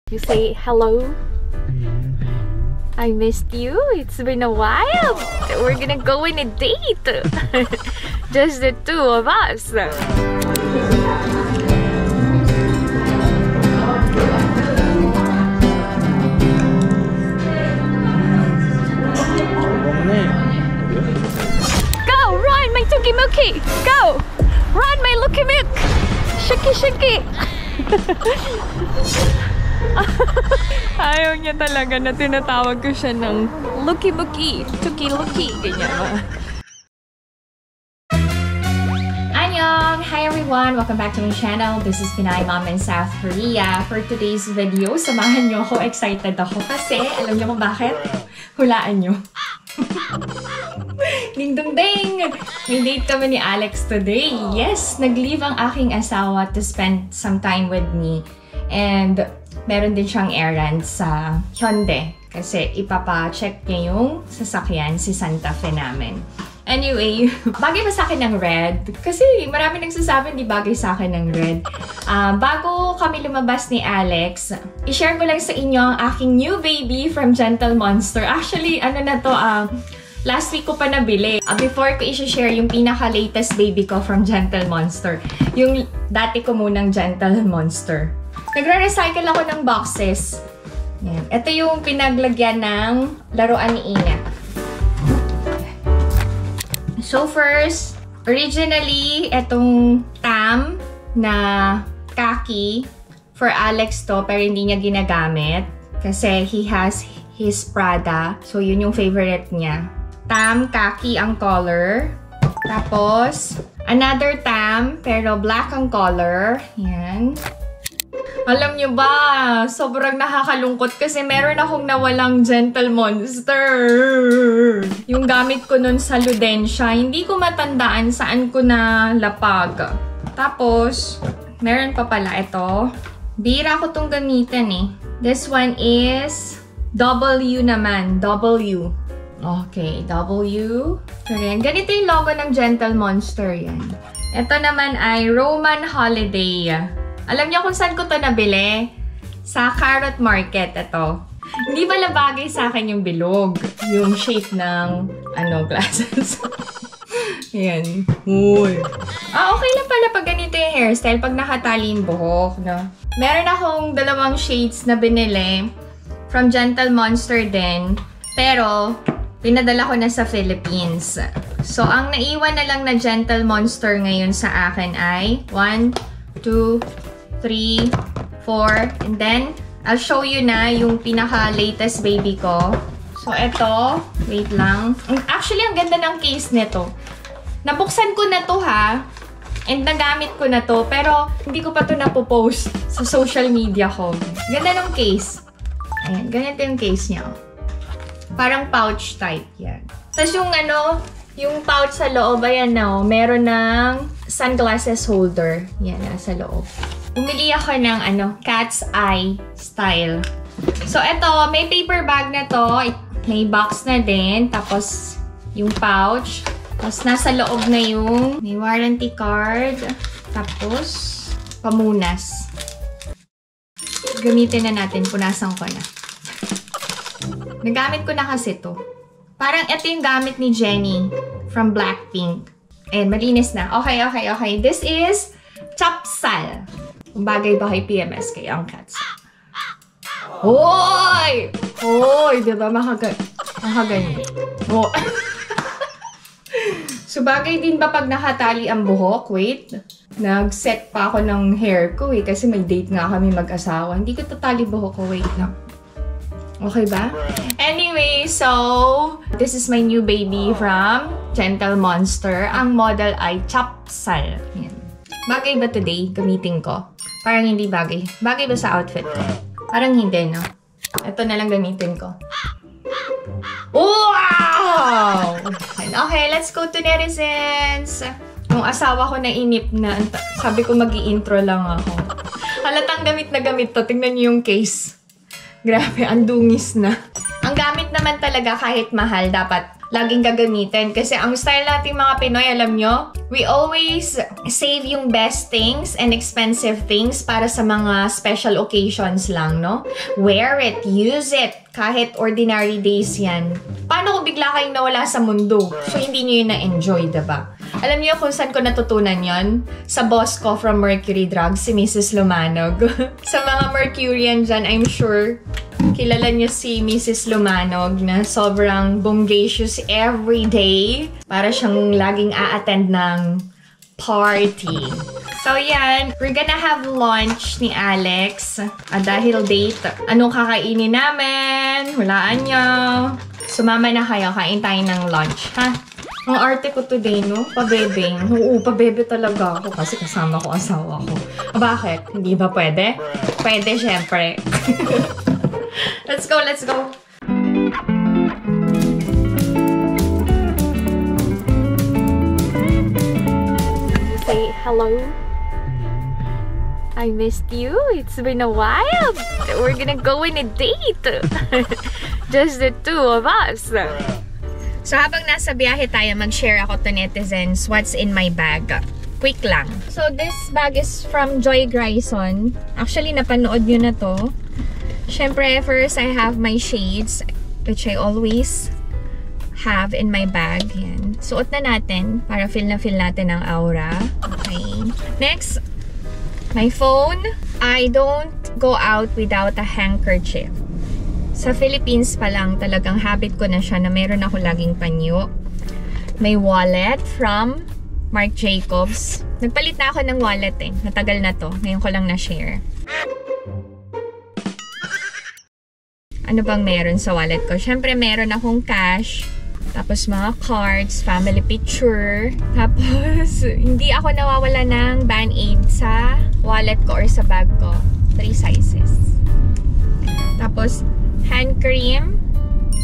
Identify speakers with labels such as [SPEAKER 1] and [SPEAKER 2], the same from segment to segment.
[SPEAKER 1] You say hello. I missed you. It's been a while. We're gonna go on a date. Just the two of us. Go, run, my tuki-muki. Go, run, my luki-muk. Shiki-shiki. Ayaw niya talaga na tinatawag ko siya ng luki-muki, tuki-luki, ganyan ba? Annyeong! Hi everyone! Welcome back to my channel. This is Pinay Mom in South Korea. For today's video, samahan niyo ako. Excited ako kasi, alam niyo kung bakit? Hulaan niyo. Ding dong ding! May date kami ni Alex today. Yes! Nag-leave ang aking asawa to spend some time with me. And meron din siyang errand sa Hyundai kasi ipapa-check niya yung sasakyan si Santa Fe namin. Anyway, bagay ba sa akin ng red? Kasi marami nagsasabi hindi bagay sa akin ng red. Bago kami lumabas ni Alex, i-share ko lang sa inyo ang aking new baby from Gentle Monster. Actually, ano na to, last week ko pa nabili. Before ko i-share yung pinaka-latest baby ko from Gentle Monster. Yung dati ko munang Gentle Monster. Nagre-recycle ako ng boxes. Yan. Ito yung pinaglagyan ng laruan ni Ina. So first, originally, itong tam na kaki for Alex to, pero hindi niya ginagamit. Kasi he has his Prada. So yun yung favorite niya. Tam, kaki ang color. Tapos, another tam, pero black ang color. Yan. Alam nyo ba, sobrang nakakalungkot kasi meron akong nawalang Gentle Monster. Yung gamit ko nun sa Ludensia, hindi ko matandaan saan ko na lapag. Tapos, meron pa pala ito. Bira ko tong gamitin eh. This one is W naman. W. Okay, W. Ganito yung logo ng Gentle Monster yan. Ito naman ay Roman Holiday. Alam niyo kung saan ko to nabili? Sa Carrot Market, ito. Hindi pala bagay sa akin yung bilog. Yung shape ng, glasses. Ayan. Uy. Okay lang pala pag ganito yung hairstyle, pag nakatali yung buhok, no? Meron akong dalawang shades na binili from Gentle Monster din. Pero, pinadala ko na sa Philippines. So, ang naiwan na lang na Gentle Monster ngayon sa akin ay 1, 2, 3, 4, and then, I'll show you na yung pinaka-latest baby ko. So, eto, wait lang. Actually, ang ganda ng case nito. Nabuksan ko na to ha, and nagamit ko na to, pero hindi ko pa to napopost sa social media ko. Ganda ng case. Ayan, ganito yung case niya. Parang pouch type yan. Tapos yung pouch sa loob, ayan na, meron ng sunglasses holder. Yan, nasa loob. Bumili ako ng cat's eye style. So, eto, may paper bag na to. May box na din. Tapos, yung pouch. Tapos, nasa loob na yung may warranty card. Tapos, pamunas. Gamitin na natin. Punasan ko na. Nagamit ko na kasi to. Parang ito yung gamit ni Jennie from Blackpink. Ayan, malinis na. Okay. This is Chapsal. Kung bagay ba kay PMS, kay ang cats. Hoy! Hoy! Diba makaganyan? Oh. So, bagay din ba pag nakatali ang buhok? Wait. Nag-set pa ako ng hair ko eh. Kasi may date nga kami mag-asawa. Hindi ko tatali buhok ko. Wait lang. Okay ba? Anyway, so, this is my new baby from Gentle Monster. Ang model ay Chapsal. Yan. Bagay ba today? Gamitin ko. Parang hindi bagay. Bagay ba sa outfit ko? Parang hindi, no? Ito na lang gamitin ko. Wow! Okay, let's go to netizens. Yung asawa ko na inip na. Sabi ko mag-i-intro lang ako. Halatang gamit na gamit to. Tingnan niyo yung case. Grabe, ang dungis na. Ang gamit naman talaga kahit mahal, dapat laging gagamitin. Kasi ang style nating mga Pinoy, alam nyo, we always save yung best things and expensive things para sa mga special occasions lang, no? Wear it, use it, kahit ordinary days yan. Paano kung bigla kayong nawala sa mundo? So, hindi nyo yun na-enjoy, diba? Alam niyo kung saan ko natutunan yon? Sa boss ko from Mercury Drugs, si Mrs. Lumanog. Sa mga Mercurian dyan, I'm sure kilala niyo si Mrs. Lumanog na sobrang bongacious every day. Para siyang laging a-attend ng party. So yan, we're gonna have lunch ni Alex. Dahil date, anong kakainin namin? Hulaan niyo. Sumama na kayo, kain tayo ng lunch, ha? Ang arte ko today, no? Pabebeng. Oo, pabebe talaga ako kasi kasama ko asawa ko. Bakit? Hindi ba pwede? Pwede, syempre. Let's go, let's go. Say hello. I missed you. It's been a while. We're gonna go on a date. Just the two of us. So, habang nasa biyahe tayo, mag-share ako to netizens what's in my bag. Quick lang. So, this bag is from Joy Grayson. Actually, napanood nyo na to. Syempre, first, I have my shades, which I always have in my bag. Yan. Suot na natin para feel natin ang aura. Okay. Next, my phone. I don't go out without a handkerchief. Sa Philippines pa lang, talagang habit ko na siya na meron ako laging panyo. May wallet from Marc Jacobs. Nagpalit na ako ng wallet eh. Matagal na to. Ngayon ko lang na-share. Ano bang meron sa wallet ko? Siyempre, meron akong cash. Tapos mga cards, family picture. Tapos, hindi ako nawawala ng Band-Aid sa wallet ko or sa bag ko. 3 sizes. Tapos, hand cream.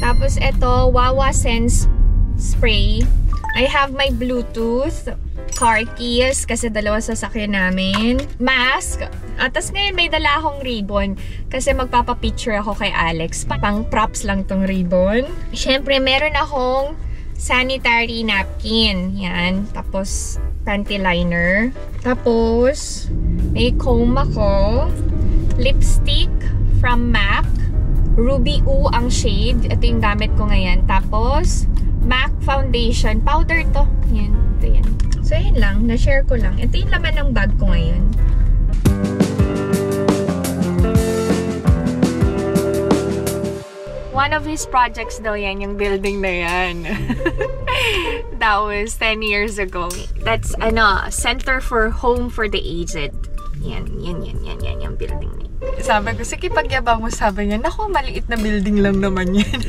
[SPEAKER 1] Tapos ito, Wawa Sense spray. I have my Bluetooth, car keys kasi dalawa sasakyan namin, mask. At tas ngayon may dala akong ribbon kasi magpapapicture ako kay Alex. Pang props lang tong ribbon. Siyempre meron akong sanitary napkin. Yan. Tapos panty liner. Tapos may comb ako. Lipstick from MAC. Ruby Ooh ang shade. Ito yung gamit ko ngayon. Tapos, MAC foundation. Powder to. Yan. Ito yan. So, yun lang. Na-share ko lang. Ito yung laman ng bag ko ngayon. One of his projects daw yan, yung building na yan. That was 10 years ago. That's, Center for Home for the Aged. Yan, yung building na. Sabi ko, sige pagyabang mo, sabi niya, naku, maliit na building lang naman yan.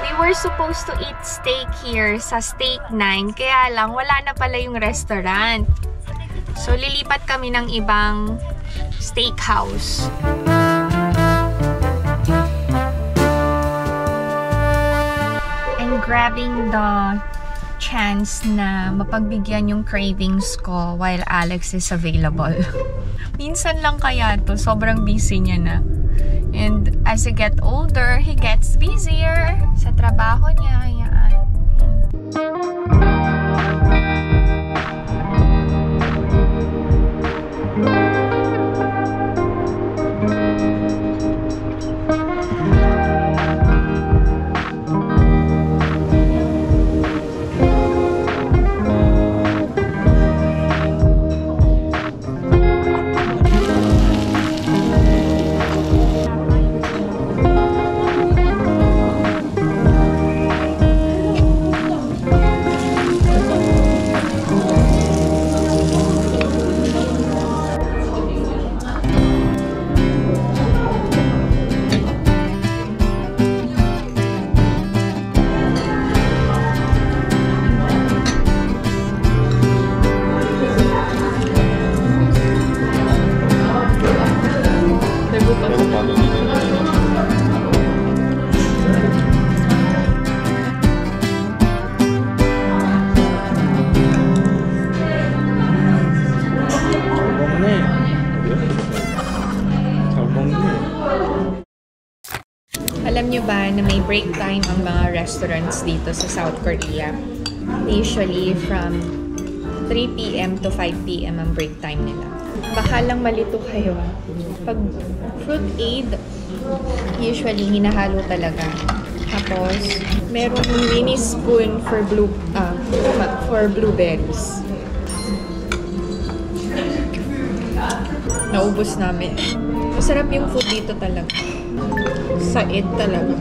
[SPEAKER 1] We were supposed to eat steak here sa Steak 9, kaya lang wala na pala yung restaurant. So, lilipat kami ng ibang steakhouse. I'm grabbing the chance na mapagbigyan yung cravings ko while Alex is available. Minsan lang kaya to, sobrang busy niya na. And as he get older, he gets busier sa trabaho niya. Yan. ba na may break time ang mga restaurants dito sa South Korea? Usually from 3 p.m. to 5 p.m. ang break time nila. Baka lang malito kayo. Pag fruit aid, usually hinahalo talaga. Tapos, merong mini spoon for blueberries. Naubos namin. Masarap yung food dito talaga. Sait talaga.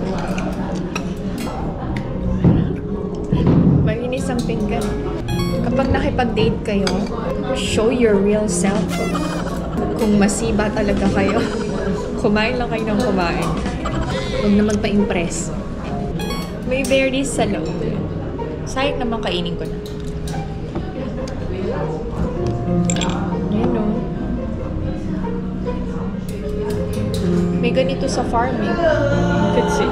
[SPEAKER 1] Malinis ang pinggan. Kapag nakipag-date kayo, show your real self. Kung masiba talaga kayo, kumain lang kayo ng kumain. Huwag na magpa-impress. May berries sa loob. Sayang naman kainin ko na. Ayan o. May ganito sa farm eh. You could see.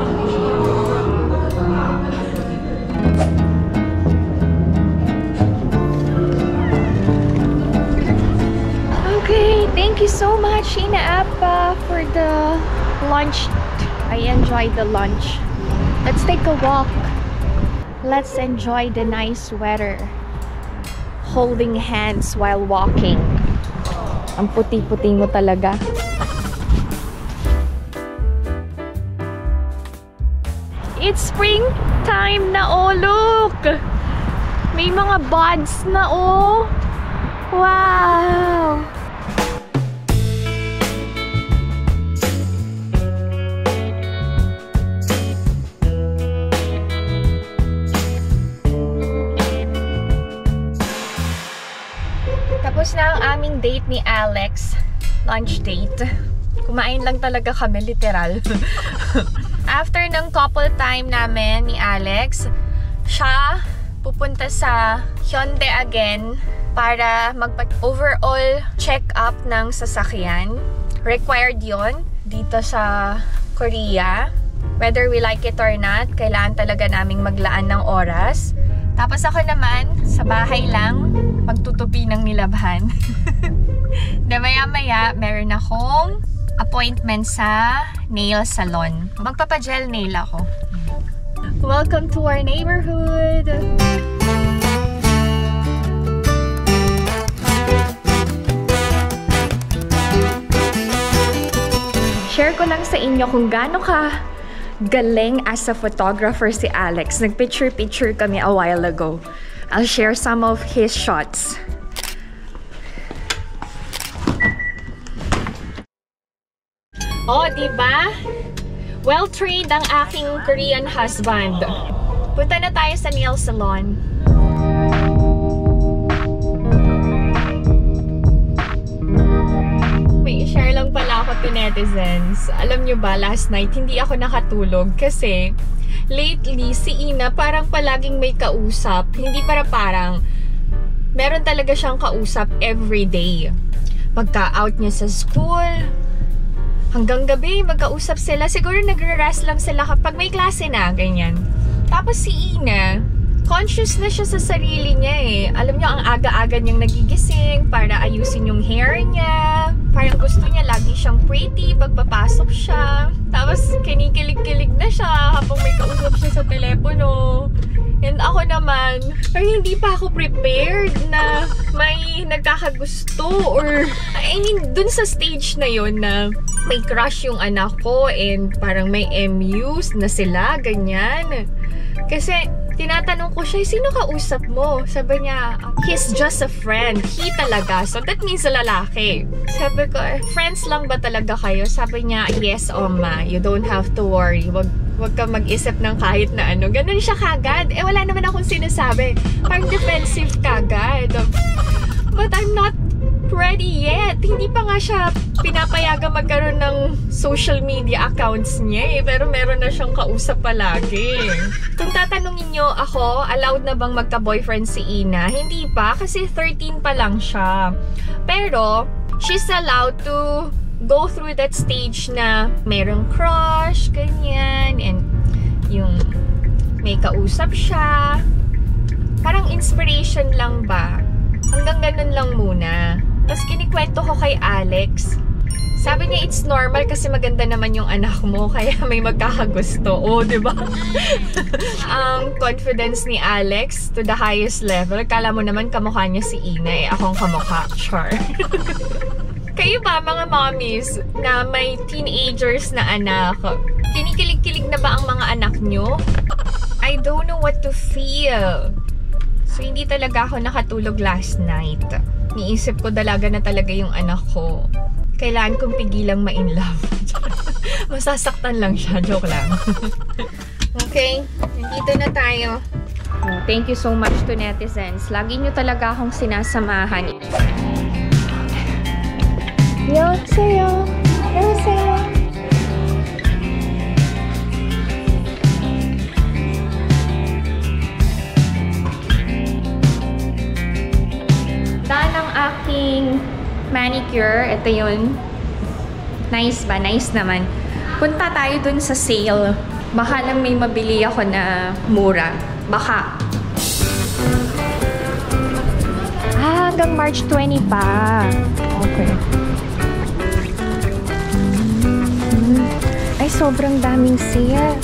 [SPEAKER 1] Okay, thank you so much, Ina Appa, for the lunch. I enjoyed the lunch. Let's take a walk. Let's enjoy the nice weather. Holding hands while walking. Ang puti-puti mo talaga. It's springtime na, oh look! May mga buds na, oh! Wow! Tapos na ang aming date ni Alex. Lunch date. Kumain lang talaga kami, literal. After ng couple time namin ni Alex, siya pupunta sa Hyundai again para magpa-overall check-up ng sasakyan. Required yon dito sa Korea. Whether we like it or not, kailangan talaga naming maglaan ng oras. Tapos ako naman, sa bahay lang, magtutupi ng nilabhan. Na maya-maya, meron akong appointment sa nail salon. Magpapa-gel nail ako. Welcome to our neighborhood! Share ko lang sa inyo kung gaano ka galing as a photographer si Alex. Nag-picture-picture kami a while ago. I'll share some of his shots. Oh, diba? Well-trained ang aking Korean husband. Punta na tayo sa nail salon. May i-share lang pala ako to netizens. Alam nyo ba, last night hindi ako nakatulog kasi lately si Ina parang palaging may kausap. Hindi parang meron talaga siyang kausap every day. Pagka-out niya sa school, hanggang gabi, magkausap sila. Siguro nagre-rest lang sila kapag may klase na, ganyan. Tapos si Ina, conscious na siya sa sarili niya eh. Alam niyo, ang aga-aga niyang nagigising para ayusin yung hair niya. Parang gusto niya lagi siyang pretty pag papasok siya. Tapos kinikilig-kilig na siya habang may kausap siya sa telepono. And ako naman, parang hindi pa ako prepared na may nagkakagusto or I mean, dun sa stage na yon na may crush yung anak ko and parang may MUs na sila, ganyan. Kasi tinatanong ko siya, sino kausap mo? Sabi niya, he's just a friend. He talaga. So that means lalaki. Sabi ko, friends lang ba talaga kayo? Sabi niya, yes, Oma. You don't have to worry. Wag ka mag-isip ng kahit na ano. Ganun siya kagad. Eh, wala naman akong sinasabi. Parang defensive kagad. But I'm not ready yet. Hindi pa nga siya pinapayagan magkaroon ng social media accounts niya eh. Pero meron na siyang kausap palagi. Kung tatanungin nyo ako, allowed na bang magka-boyfriend si Ina? Hindi pa, kasi 13 pa lang siya. Pero, she's allowed to go through that stage na merong crush, ganyan, and yung may kausap siya. Parang inspiration lang ba? Hanggang ganun lang muna. Tapos kinikwento ko kay Alex, Sabi niya, it's normal kasi maganda naman yung anak mo, kaya may magkakagusto. Oh, di ba? Ang confidence ni Alex to the highest level. Kala mo naman kamukha niya si Ina, akong kamukha. Char. Kayo ba, mga mommies, na may teenagers na anak? Kinikilig-kilig na ba ang mga anak nyo? I don't know what to feel. So, hindi talaga ako nakatulog last night. Niisip ko dalaga na talaga yung anak ko. Kailangan kong pigilang ma-in love. Masasaktan lang siya. Joke lang. Okay, nandito na tayo. Thank you so much to netizens. Lagi nyo talaga akong sinasamahan. Yoseo! Yoseo! Dahil ang aking manicure, ito yun. Nice ba? Nice naman. Punta tayo dun sa sale. Baka lang may mabili ako na mura. Baka. Hanggang March 20 pa. Okay. Ay, sobrang daming sale.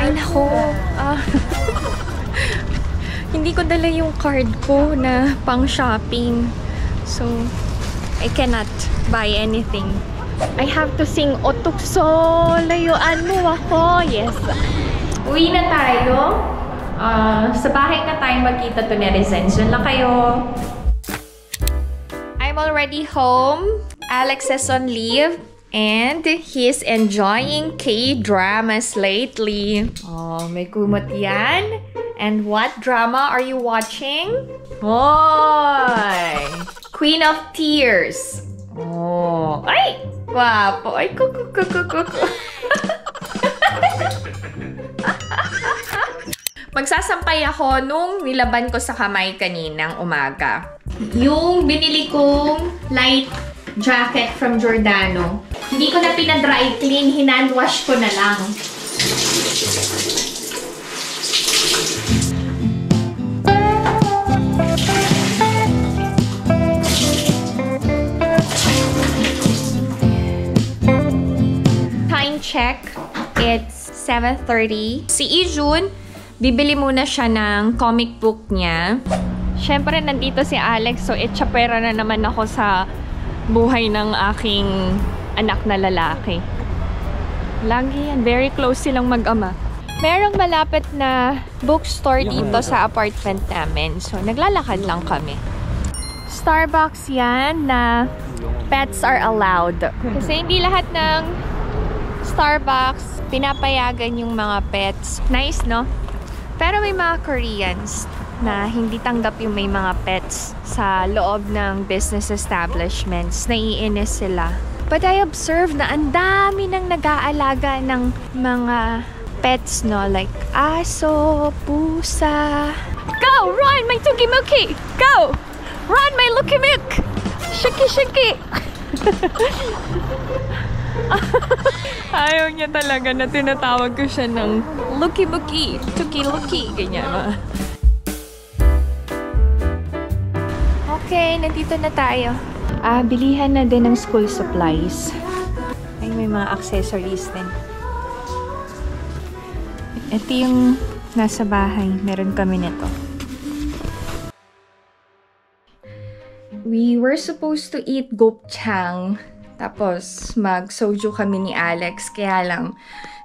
[SPEAKER 1] Ay, nako. Hindi ko dala yung card ko na pang shopping. So, I cannot buy anything. I have to sing Otukso. Layuan mo ako. Yes. Uwi na tayo. Sa bahay na tayo magkita to netizens. Diyan lang kayo. I'm already home. Alex is on leave. And he's enjoying K-dramas lately. Oh, may kumot yan. And what drama are you watching? Oy! Queen of Tears. Oh, ay! Guwapo. Ay, kukukukukuku. Magsasampay ako nung nilaban ko sa kamay kaninang umaga. Yung binili kong light jacket from Giordano. Hindi ko na pinadry clean, hinand wash ko na lang. Time check, it's 7:30. Si Ijun, bibili muna siya ng comic book niya. Siyempre, nandito si Alex, so itchapera na naman ako sa buhay ng aking anak na lalaki. Lagi yan. Very close silang mag-ama. Merong malapit na bookstore dito sa apartment namin. So, naglalakad lang kami. Starbucks yan na pets are allowed. Kasi hindi lahat ng Starbucks pinapayagan yung mga pets. Nice, no? Pero may mga Koreans na hindi tanggap yung may mga pets sa loob ng business establishments. Naiinis sila. But I observed na ang dami nang nag-aalaga ng mga pets, no? Like aso, pusa. Go! Run, my tuki-muki! Go! Run, my luki-muk! Shiki-shiki! Ayaw niya talaga na tinatawag ko siya ng luki-muki, tuki-luki, ganyan ba? Okay, nandito na tayo. Bilihan na din ng school supplies. Ay, may mga accessories din. Ito yung nasa bahay. Meron kami nito. We were supposed to eat gopchang. Tapos, mag-soju kami ni Alex. Kaya lang,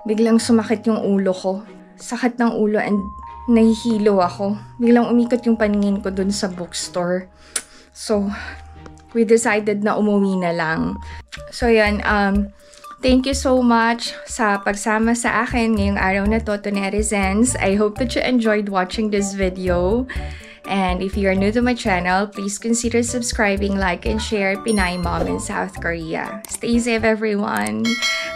[SPEAKER 1] biglang sumakit yung ulo ko. Sakit ng ulo and nahihilo ako. Biglang umikot yung paningin ko dun sa bookstore. So, we decided na umuwi na lang. So, yun. Thank you so much sa pagsama sa akin ngayong araw na to netizens. I hope that you enjoyed watching this video. And if you are new to my channel, please consider subscribing, like, and share Pinay Mom in South Korea. Stay safe, everyone!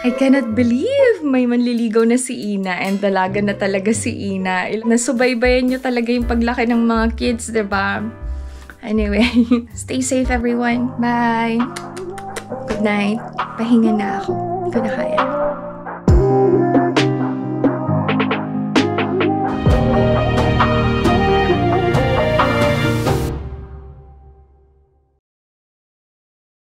[SPEAKER 1] I cannot believe may manliligaw na si Ina and dalaga na talaga si Ina. Nasubaybayan nyo talaga yung paglaki ng mga kids, diba? Anyway, stay safe, everyone. Bye! Good night. Pahinga na ako. Hindi ko na kaya.